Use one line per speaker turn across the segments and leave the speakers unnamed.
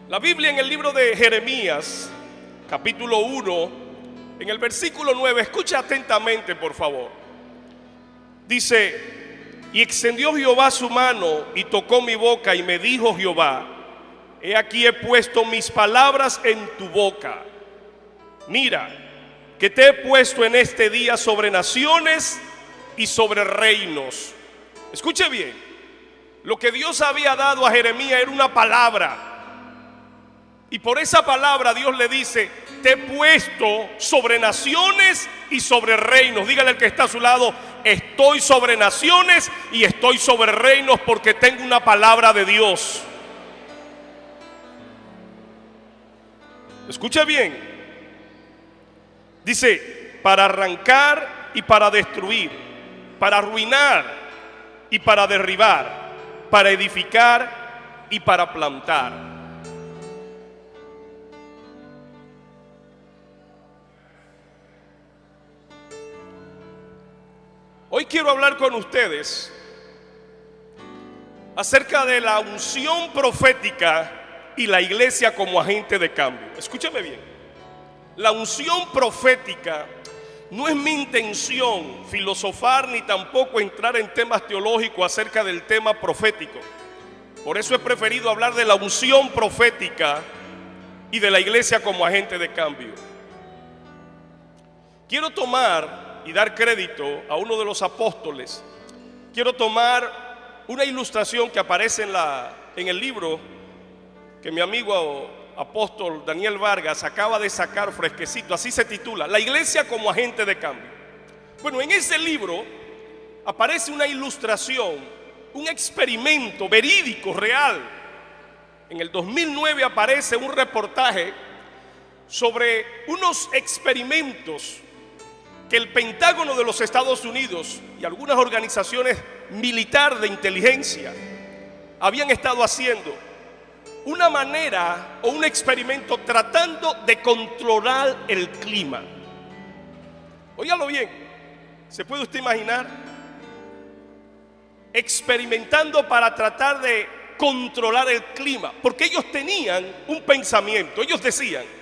La Biblia en el libro de Jeremías, capítulo 1, en el versículo 9, escucha atentamente por favor. Dice: y extendió Jehová su mano y tocó mi boca y me dijo Jehová: he aquí he puesto mis palabras en tu boca. Mira, que te he puesto en este día sobre naciones y sobre reinos. Escuche bien, lo que Dios había dado a Jeremías era una palabra. Y por esa palabra Dios le dice: te he puesto sobre naciones y sobre reinos. Dígale al que está a su lado: estoy sobre naciones y estoy sobre reinos porque tengo una palabra de Dios. Escuche bien. Dice: para arrancar y para destruir, para arruinar y para derribar, para edificar y para plantar. Hoy quiero hablar con ustedes acerca de la unción profética y la iglesia como agente de cambio. Escúcheme bien. La unción profética, no es mi intención filosofar ni tampoco entrar en temas teológicos acerca del tema profético. Por eso he preferido hablar de la unción profética y de la iglesia como agente de cambio. Quiero tomar y dar crédito a uno de los apóstoles. Quiero tomar una ilustración que aparece en el libro que mi amigo apóstol Daniel Vargas acaba de sacar fresquecito. Así se titula: La iglesia como agente de cambio. Bueno, en ese libro aparece una ilustración, un experimento verídico, real. En el 2009 aparece un reportaje sobre unos experimentos que el Pentágono de los Estados Unidos y algunas organizaciones militares de inteligencia habían estado haciendo. Una manera o un experimento tratando de controlar el clima. Óigalo bien, ¿se puede usted imaginar? Experimentando para tratar de controlar el clima. Porque ellos tenían un pensamiento. Ellos decían: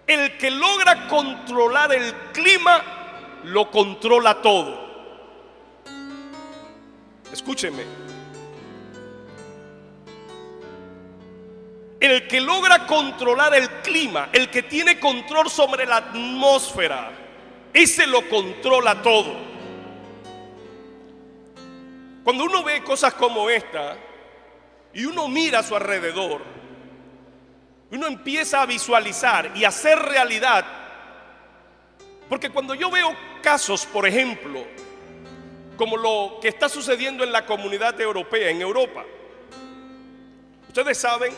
el que logra controlar el clima, lo controla todo. Escúcheme. El que logra controlar el clima, el que tiene control sobre la atmósfera, ese lo controla todo. Cuando uno ve cosas como esta y uno mira a su alrededor, uno empieza a visualizar y a hacer realidad. Porque cuando yo veo casos, por ejemplo, como lo que está sucediendo en la comunidad europea, en Europa. Ustedes saben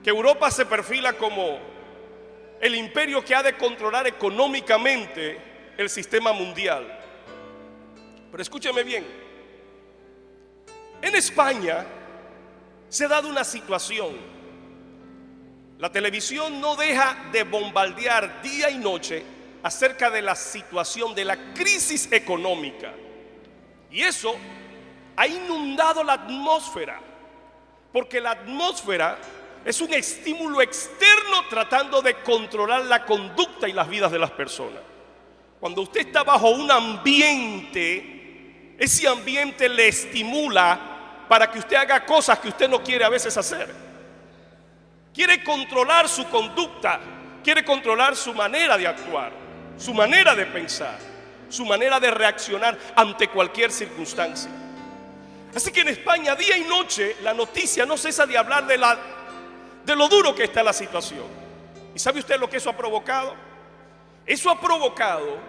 que Europa se perfila como el imperio que ha de controlar económicamente el sistema mundial. Pero escúcheme bien. En España se ha dado una situación. La televisión no deja de bombardear día y noche acerca de la situación de la crisis económica. Y eso ha inundado la atmósfera, porque la atmósfera es un estímulo externo tratando de controlar la conducta y las vidas de las personas. Cuando usted está bajo un ambiente, ese ambiente le estimula para que usted haga cosas que usted no quiere a veces hacer. Quiere controlar su conducta, quiere controlar su manera de actuar, su manera de pensar, su manera de reaccionar ante cualquier circunstancia. Así que en España, día y noche, la noticia no cesa de hablar de lo duro que está la situación. ¿Y sabe usted lo que eso ha provocado? Eso ha provocado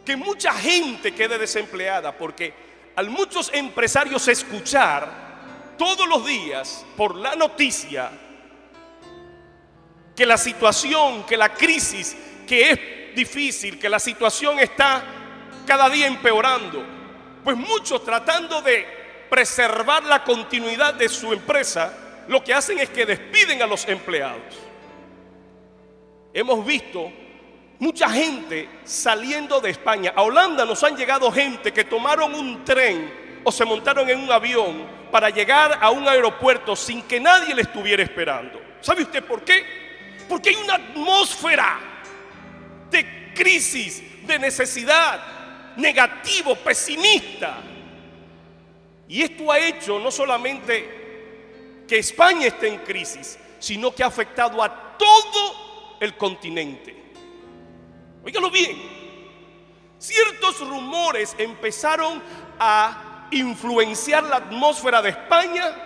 que mucha gente quede desempleada, porque al muchos empresarios escuchar todos los días por la noticia que la situación, que la crisis, que es difícil, que la situación está cada día empeorando, pues muchos, tratando de preservar la continuidad de su empresa, lo que hacen es que despiden a los empleados. Hemos visto mucha gente saliendo de España. A Holanda nos han llegado gente que tomaron un tren o se montaron en un avión para llegar a un aeropuerto sin que nadie le estuviera esperando. ¿Sabe usted por qué? Porque hay una atmósfera de crisis, de necesidad, negativo, pesimista. Y esto ha hecho no solamente que España esté en crisis, sino que ha afectado a todo el continente. Óigalo bien, ciertos rumores empezaron a influenciar la atmósfera de España,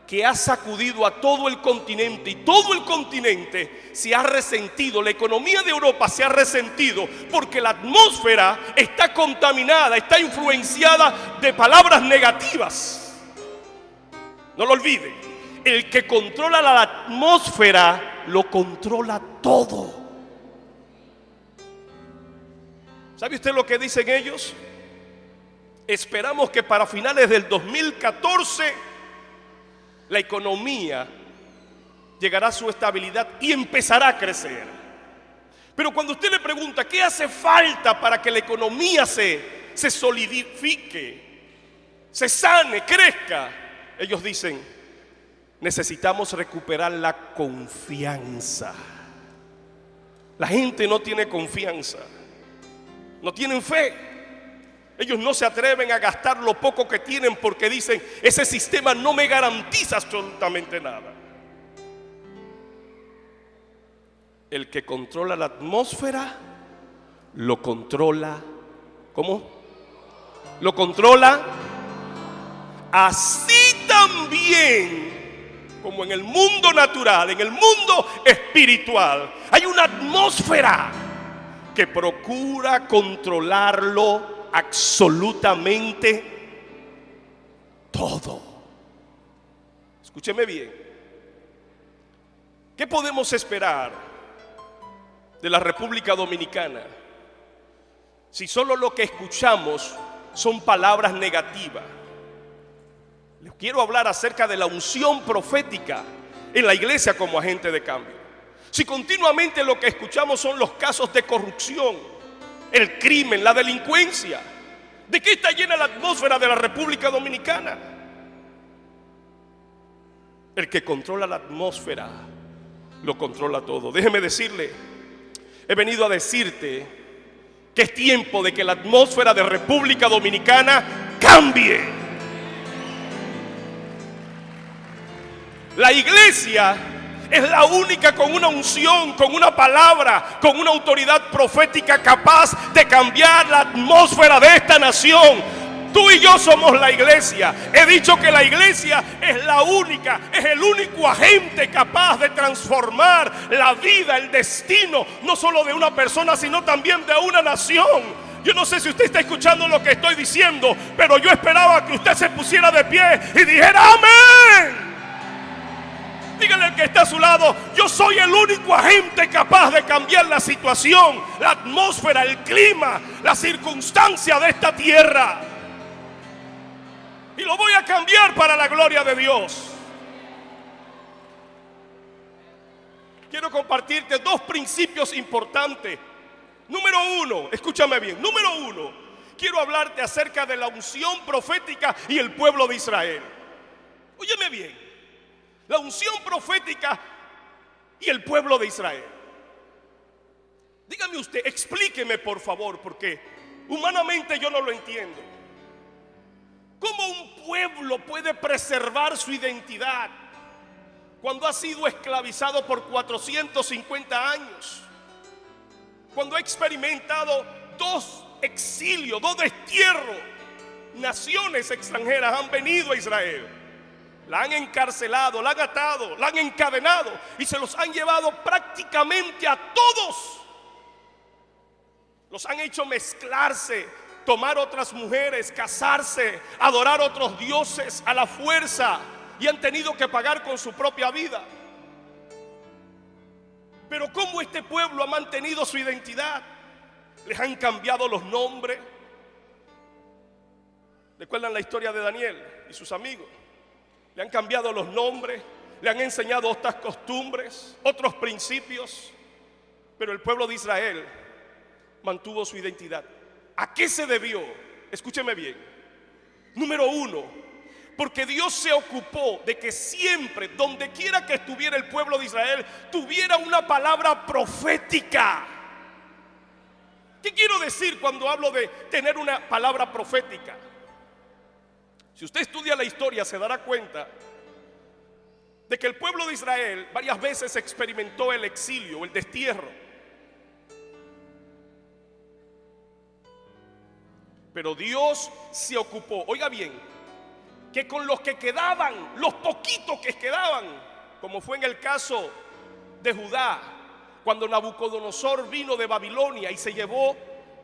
que ha sacudido a todo el continente, y todo el continente se ha resentido. La economía de Europa se ha resentido porque la atmósfera está contaminada, está influenciada de palabras negativas. No lo olvide, el que controla la atmósfera lo controla todo. ¿Sabe usted lo que dicen ellos? Esperamos que para finales del 2014 la economía llegará a su estabilidad y empezará a crecer. Pero cuando usted le pregunta qué hace falta para que la economía se solidifique, se sane, crezca, ellos dicen: necesitamos recuperar la confianza. La gente no tiene confianza, no tienen fe. Ellos no se atreven a gastar lo poco que tienen porque dicen: ese sistema no me garantiza absolutamente nada. El que controla la atmósfera lo controla. ¿Cómo? Lo controla. Así también como en el mundo natural, en el mundo espiritual, hay una atmósfera que procura controlarlo absolutamente todo. Escúcheme bien. ¿Qué podemos esperar de la República Dominicana si solo lo que escuchamos son palabras negativas? Les quiero hablar acerca de la unción profética en la iglesia como agente de cambio. Si continuamente lo que escuchamos son los casos de corrupción, el crimen, la delincuencia, ¿de qué está llena la atmósfera de la República Dominicana? El que controla la atmósfera lo controla todo. Déjeme decirle, he venido a decirte que es tiempo de que la atmósfera de República Dominicana cambie. La iglesia es la única con una unción, con una palabra, con una autoridad profética capaz de cambiar la atmósfera de esta nación. Tú y yo somos la iglesia. He dicho que la iglesia es la única, es el único agente capaz de transformar la vida, el destino, no solo de una persona, sino también de una nación. Yo no sé si usted está escuchando lo que estoy diciendo, pero yo esperaba que usted se pusiera de pie y dijera amén. Dígale al que está a su lado: yo soy el único agente capaz de cambiar la situación, la atmósfera, el clima, la circunstancia de esta tierra. Y lo voy a cambiar para la gloria de Dios. Quiero compartirte dos principios importantes. Número uno, escúchame bien. Número uno, quiero hablarte acerca de la unción profética y el pueblo de Israel. Óyeme bien. La unción profética y el pueblo de Israel. Dígame usted, explíqueme por favor, porque humanamente yo no lo entiendo. ¿Cómo un pueblo puede preservar su identidad cuando ha sido esclavizado por 450 años? Cuando ha experimentado dos exilios, dos destierros. Naciones extranjeras han venido a Israel. La han encarcelado, la han atado, la han encadenado y se los han llevado prácticamente a todos. Los han hecho mezclarse, tomar otras mujeres, casarse, adorar otros dioses a la fuerza, y han tenido que pagar con su propia vida. Pero ¿cómo este pueblo ha mantenido su identidad? Les han cambiado los nombres. ¿Recuerdan la historia de Daniel y sus amigos? Le han cambiado los nombres, le han enseñado otras costumbres, otros principios, pero el pueblo de Israel mantuvo su identidad. ¿A qué se debió? Escúcheme bien. Número uno, Porque Dios se ocupó de que siempre, donde quiera que estuviera el pueblo de Israel, tuviera una palabra profética. ¿Qué quiero decir cuando hablo de tener una palabra profética? Si usted estudia la historia, se dará cuenta de que el pueblo de Israel varias veces experimentó el exilio, el destierro. Pero Dios se ocupó, oiga bien, que con los que quedaban, los poquitos que quedaban, como fue en el caso de Judá, cuando Nabucodonosor vino de Babilonia y se llevó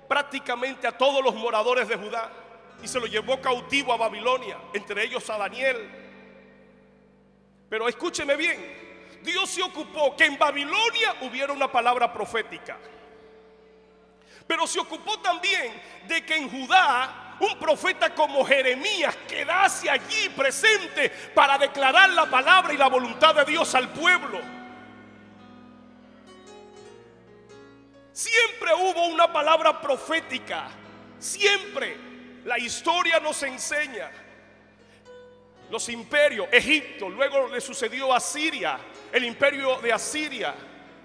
prácticamente a todos los moradores de Judá y se lo llevó cautivo a Babilonia, entre ellos a Daniel. Pero escúcheme bien, Dios se ocupó que en Babilonia hubiera una palabra profética, pero se ocupó también de que en Judá un profeta como Jeremías quedase allí presente para declarar la palabra y la voluntad de Dios al pueblo. Siempre hubo una palabra profética, siempre. La historia nos enseña. Los imperios, Egipto, luego le sucedió a Siria, el imperio de Asiria,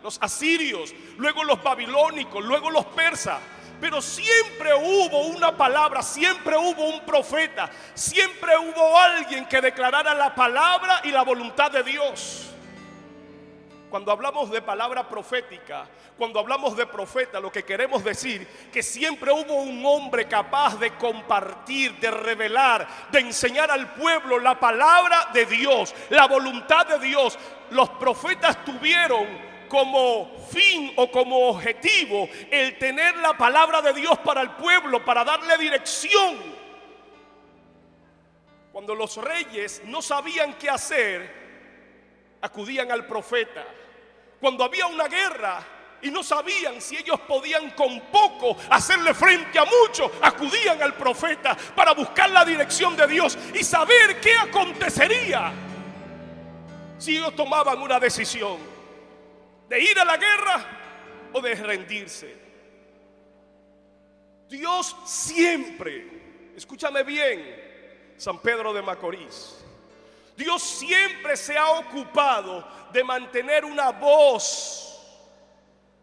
los asirios, luego los babilónicos, luego los persas. Pero siempre hubo una palabra, siempre hubo un profeta, siempre hubo alguien que declarara la palabra y la voluntad de Dios. Cuando hablamos de palabra profética, cuando hablamos de profeta, lo que queremos decir que siempre hubo un hombre capaz de compartir, de revelar, de enseñar al pueblo la palabra de Dios, la voluntad de Dios. Los profetas tuvieron como fin o como objetivo el tener la palabra de Dios para el pueblo, para darle dirección. Cuando los reyes no sabían qué hacer, acudían al profeta. Cuando había una guerra y no sabían si ellos podían con poco hacerle frente a mucho, acudían al profeta para buscar la dirección de Dios y saber qué acontecería si ellos tomaban una decisión de ir a la guerra o de rendirse. Dios siempre, escúchame bien, San Pedro de Macorís, Dios siempre se ha ocupado de mantener una voz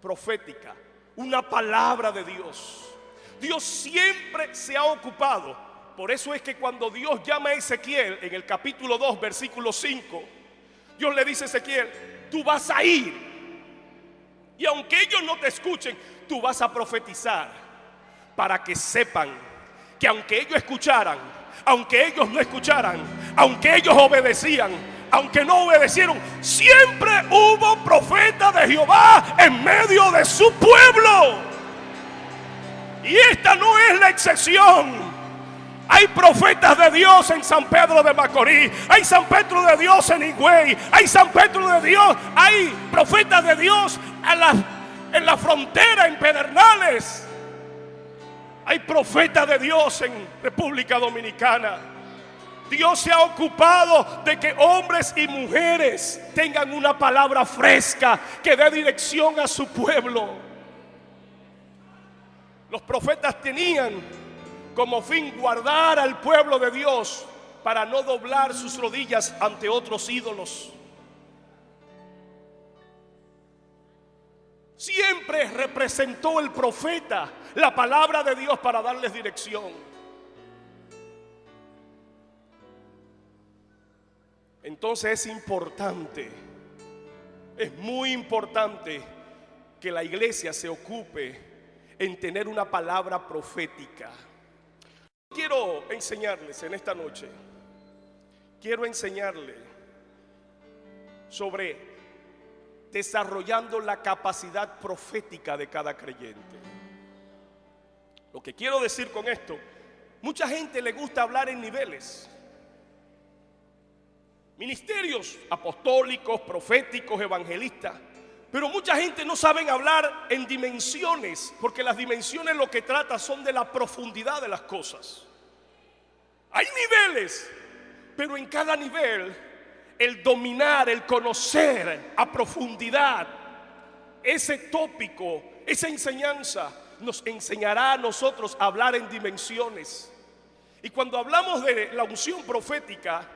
profética, una palabra de Dios. Dios siempre se ha ocupado. Por eso es que cuando Dios llama a Ezequiel en el capítulo 2, versículo 5, Dios le dice a Ezequiel: tú vas a ir. Y aunque ellos no te escuchen, tú vas a profetizar para que sepan que aunque ellos escucharan, aunque ellos no escucharan, aunque ellos obedecían, aunque no obedecieron, siempre hubo profeta de Jehová en medio de su pueblo. Y esta no es la excepción. Hay profetas de Dios en San Pedro de Macorís, hay San Pedro de Dios en Higüey, hay San Pedro de Dios, hay profetas de Dios en la frontera, en Pedernales. Hay profetas de Dios en República Dominicana. Dios se ha ocupado de que hombres y mujeres tengan una palabra fresca que dé dirección a su pueblo. Los profetas tenían como fin guardar al pueblo de Dios para no doblar sus rodillas ante otros ídolos. Siempre representó el profeta la palabra de Dios para darles dirección. Entonces es importante, es muy importante que la iglesia se ocupe en tener una palabra profética. Quiero enseñarles en esta noche, quiero enseñarles sobre desarrollando la capacidad profética de cada creyente. Lo que quiero decir con esto, mucha gente le gusta hablar en niveles. Ministerios apostólicos, proféticos, evangelistas. Pero mucha gente no sabe hablar en dimensiones, porque las dimensiones lo que trata son de la profundidad de las cosas. Hay niveles, pero en cada nivel el dominar, el conocer a profundidad ese tópico, esa enseñanza nos enseñará a nosotros a hablar en dimensiones. Y cuando hablamos de la unción profética,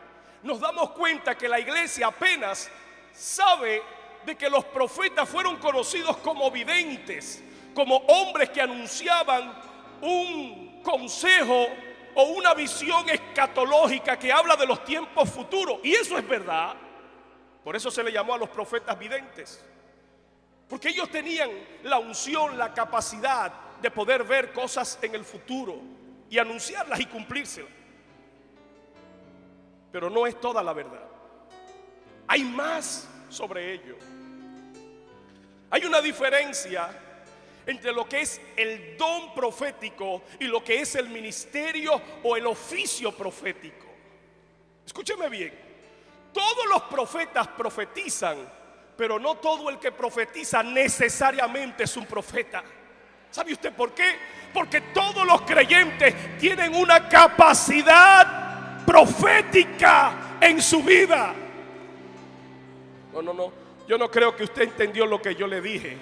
nos damos cuenta que la iglesia apenas sabe de que los profetas fueron conocidos como videntes, como hombres que anunciaban un consejo o una visión escatológica que habla de los tiempos futuros. Y eso es verdad. Por eso se le llamó a los profetas videntes, porque ellos tenían la unción, la capacidad de poder ver cosas en el futuro y anunciarlas y cumplírselas. Pero no es toda la verdad. Hay más sobre ello. Hay una diferencia entre lo que es el don profético y lo que es el ministerio o el oficio profético. Escúcheme bien. Todos los profetas profetizan, pero no todo el que profetiza necesariamente es un profeta. ¿Sabe usted por qué? Porque todos los creyentes tienen una capacidad profética en su vida. No. Yo no creo que usted entendió lo que yo le dije.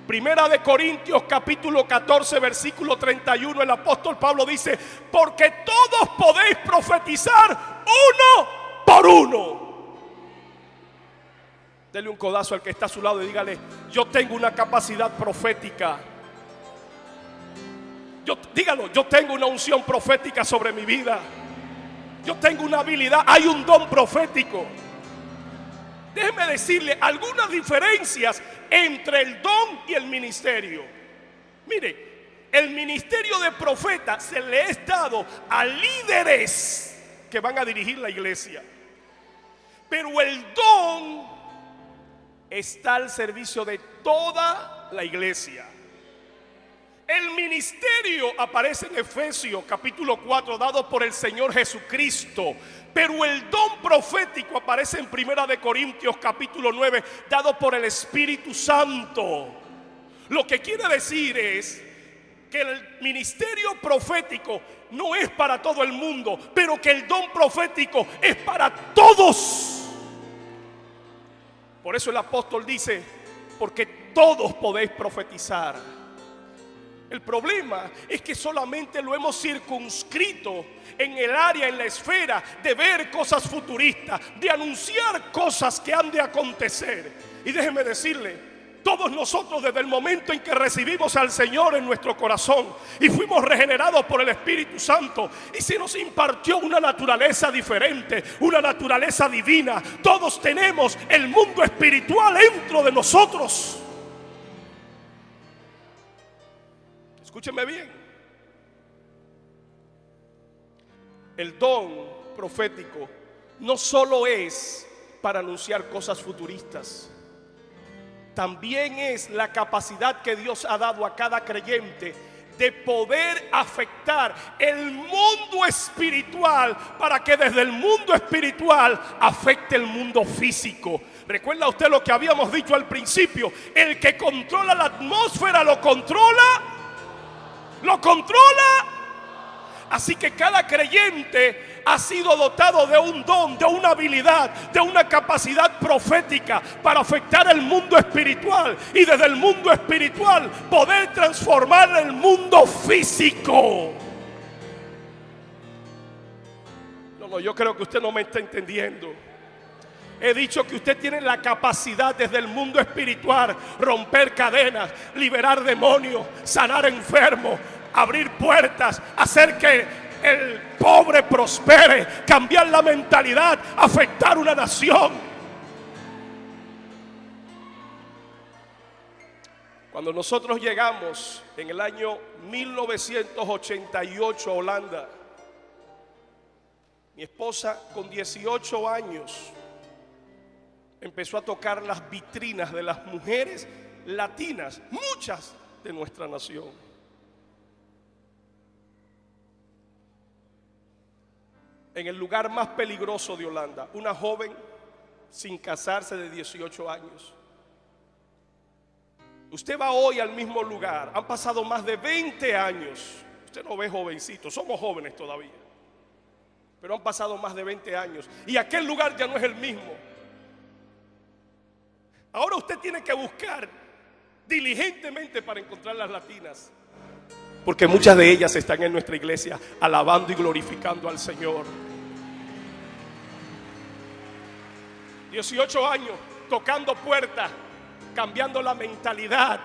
Primera de Corintios capítulo 14 versículo 31, el apóstol Pablo dice: porque todos podéis profetizar uno por uno. Dele un codazo al que está a su lado y dígale: yo tengo una capacidad profética. Dígalo: yo tengo una unción profética sobre mi vida. Yo tengo una habilidad, hay un don profético. Déjeme decirle algunas diferencias entre el don y el ministerio. Mire, el ministerio de profeta se le ha dado a líderes que van a dirigir la iglesia, pero el don está al servicio de toda la iglesia. El ministerio aparece en Efesios capítulo 4, dado por el Señor Jesucristo. Pero el don profético aparece en Primera de Corintios capítulo 9, dado por el Espíritu Santo. Lo que quiere decir es que el ministerio profético no es para todo el mundo, pero que el don profético es para todos. Por eso el apóstol dice: porque todos podéis profetizar. El problema es que solamente lo hemos circunscrito en el área, en la esfera de ver cosas futuristas, de anunciar cosas que han de acontecer. Y déjeme decirle, todos nosotros desde el momento en que recibimos al Señor en nuestro corazón y fuimos regenerados por el Espíritu Santo y se nos impartió una naturaleza diferente, una naturaleza divina, todos tenemos el mundo espiritual dentro de nosotros. Escúcheme bien. El don profético no solo es para anunciar cosas futuristas, también es la capacidad que Dios ha dado a cada creyente de poder afectar el mundo espiritual para que desde el mundo espiritual afecte el mundo físico. ¿Recuerda usted lo que habíamos dicho al principio? El que controla la atmósfera lo controla. Así que cada creyente ha sido dotado de un don, de una habilidad, de una capacidad profética para afectar el mundo espiritual y desde el mundo espiritual poder transformar el mundo físico. No, yo creo que usted no me está entendiendo. He dicho que usted tiene la capacidad desde el mundo espiritual romper cadenas, liberar demonios, sanar enfermos, abrir puertas, hacer que el pobre prospere, cambiar la mentalidad, afectar una nación. Cuando nosotros llegamos en el año 1988 a Holanda, mi esposa con 18 años empezó a tocar las vitrinas de las mujeres latinas, muchas de nuestra nación. En el lugar más peligroso de Holanda, una joven sin casarse de 18 años. Usted va hoy al mismo lugar, han pasado más de 20 años. Usted no ve jovencito, somos jóvenes todavía, pero han pasado más de 20 años y aquel lugar ya no es el mismo. Ahora usted tiene que buscar diligentemente para encontrar las latinas, porque muchas de ellas están en nuestra iglesia alabando y glorificando al Señor. 18 años tocando puertas, cambiando la mentalidad,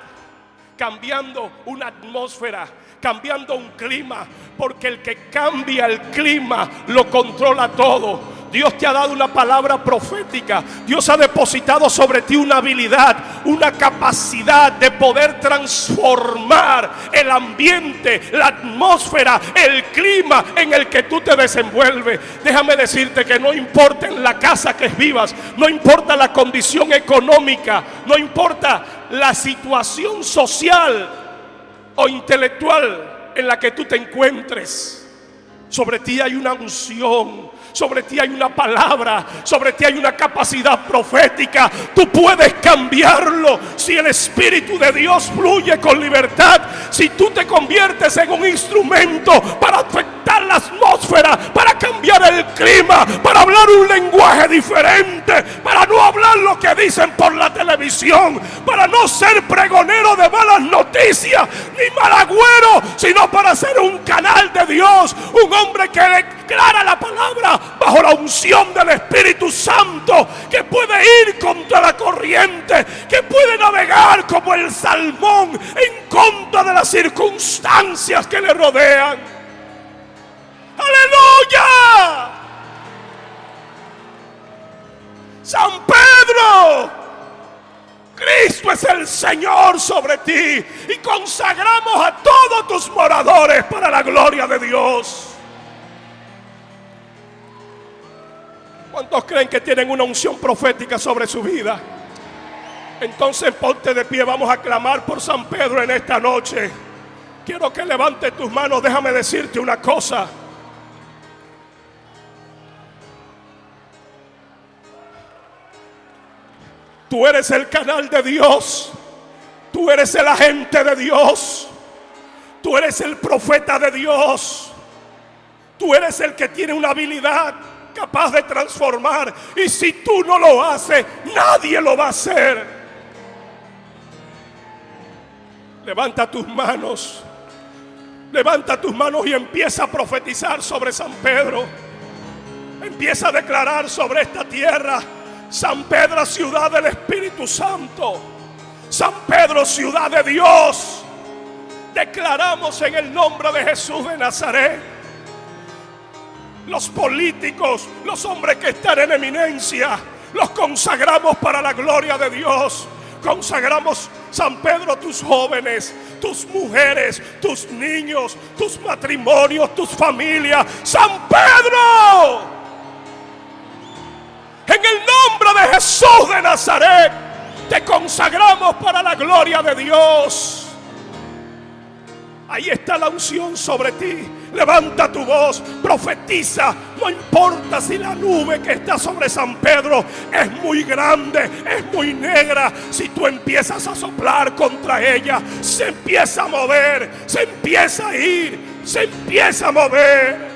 cambiando una atmósfera, cambiando un clima, porque el que cambia el clima lo controla todo. Dios te ha dado una palabra profética. Dios ha depositado sobre ti una habilidad, una capacidad de poder transformar el ambiente, la atmósfera, el clima en el que tú te desenvuelves. Déjame decirte que no importa en la casa que vivas, no importa la condición económica, no importa la situación social o intelectual en la que tú te encuentres, sobre ti hay una unción, sobre ti hay una palabra, sobre ti hay una capacidad profética. Tú puedes cambiarlo si el Espíritu de Dios fluye con libertad. Si tú te conviertes en un instrumento para afectar la atmósfera, para cambiar el clima, para hablar un lenguaje diferente, para no hablar lo que dicen por la televisión, para no ser pregonero de malas noticias ni malagüero, sino para ser un canal de Dios, un hombre que declara la palabra bajo la unción del Espíritu Santo, que puede ir contra la corriente, que puede navegar como el salmón en contra de las circunstancias que le rodean. ¡Aleluya! San Pedro, Cristo es el Señor sobre ti, y consagramos a todos tus moradores para la gloria de Dios. ¿Cuántos creen que tienen una unción profética sobre su vida? Entonces ponte de pie, vamos a clamar por San Pedro en esta noche. Quiero que levantes tus manos. Déjame decirte una cosa. Tú eres el canal de Dios. Tú eres el agente de Dios. Tú eres el profeta de Dios. Tú eres el que tiene una habilidad capaz de transformar, y si tú no lo haces, nadie lo va a hacer. Levanta tus manos y empieza a profetizar sobre San Pedro. Empieza a declarar sobre esta tierra: San Pedro, ciudad del Espíritu Santo. San Pedro, ciudad de Dios. Declaramos en el nombre de Jesús de Nazaret. Los políticos, los hombres que están en eminencia, los consagramos para la gloria de Dios. Consagramos, San Pedro, tus jóvenes, tus mujeres, tus niños, tus matrimonios, tus familias. San Pedro, en el nombre de Jesús de Nazaret, te consagramos para la gloria de Dios. Ahí está la unción sobre ti. Levanta tu voz, profetiza. No importa si la nube que está sobre San Pedro es muy grande, es muy negra. Si tú empiezas a soplar contra ella, se empieza a mover, se empieza a ir, se empieza a mover.